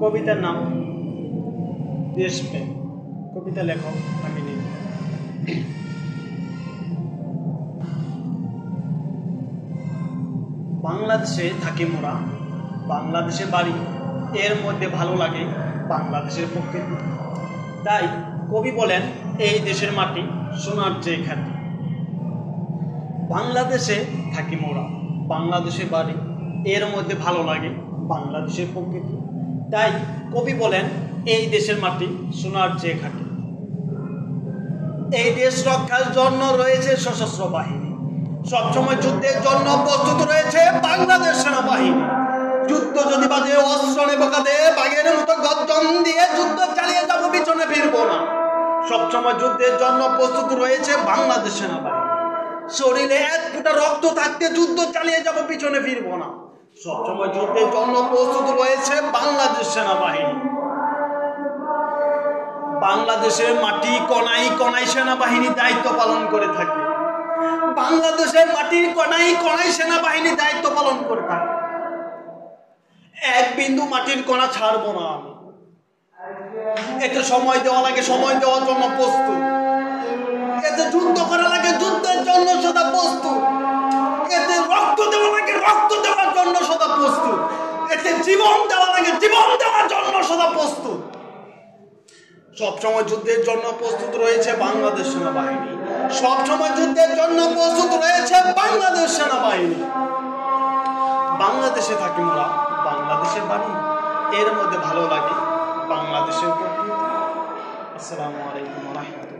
কবিতার নাম দেশপ্রেম। কবিতা লেখক আমি নিজে। বাংলাদেশে থাকি মোরা, বাংলাদেশে বাড়ি, এর মধ্যে ভালো লাগে বাংলাদেশের প্রকৃতি। তাই কবি বলেন, এই দেশের মাটি সোনার চেয়ে খাঁটি। বাংলাদেশে থাকি মোরা, বাংলাদেশে বাড়ি, এর মধ্যে ভালো লাগে বাংলাদেশের প্রকৃতি। তাই কবি বলেন, এই দেশের মাটি সোনার চেয়ে খাঁটি। এই দেশ রক্ষার জন্য রয়েছে সশস্ত্র বাহিনী, সবসময় যুদ্ধের জন্য প্রস্তুত রয়েছে বাংলাদেশ সেনাবাহিনী। যুদ্ধ যদি বাজে অস্ত্র নেব কাঁধে, বাঘের মতো গর্জন দিয়ে যুদ্ধ চালিয়ে যাব, পিছনে ফিরবো না। সবসময় যুদ্ধের জন্য প্রস্তুত রয়েছে বাংলাদেশ সেনাবাহিনী। শরীরে এক ফোঁটা রক্ত থাকতে যুদ্ধ চালিয়ে যাব, পিছনে ফিরবো না। সবসময় যুদ্ধের জন্য প্রস্তুত রয়েছে বাংলাদেশ সেনাবাহিনী। বাংলাদেশের মাটি কণাই কণাই সেনাবাহিনী দায়িত্ব পালন করে থাকে। বাংলাদেশের মাটির কণাই কণাই সেনাবাহিনী দায়িত্ব পালন করে থাকে। এক বিন্দু মাটির কণা ছাড়বো না আমি। এতে সময় দেওয়া লাগে, সময় দেওয়ার জন্য প্রস্তুত। এতে যুদ্ধ করা লাগে, যুদ্ধের জন্য সদা প্রস্তুত। এতে রক্ত দেওয়া লাগে, রক্ত দেওয়ার জন্য সদা প্রস্তুত। এতে জীবন দেওয়া লাগে, জীবন দেওয়ার জন্য সদা প্রস্তুত। সবসময় যুদ্ধের জন্য প্রস্তুত রয়েছে বাংলাদেশ সেনাবাহিনী। সবসময় যুদ্ধের জন্য প্রস্তুত রয়েছে বাংলাদেশ সেনাবাহিনী। বাংলাদেশে থাকি মোরা, বাংলাদেশের বাড়ি, এর মধ্যে ভালো লাগে বাংলাদেশের প্রকৃতি। আসসালামু আলাইকুম ওয়া রাহমাতুল্লাহ।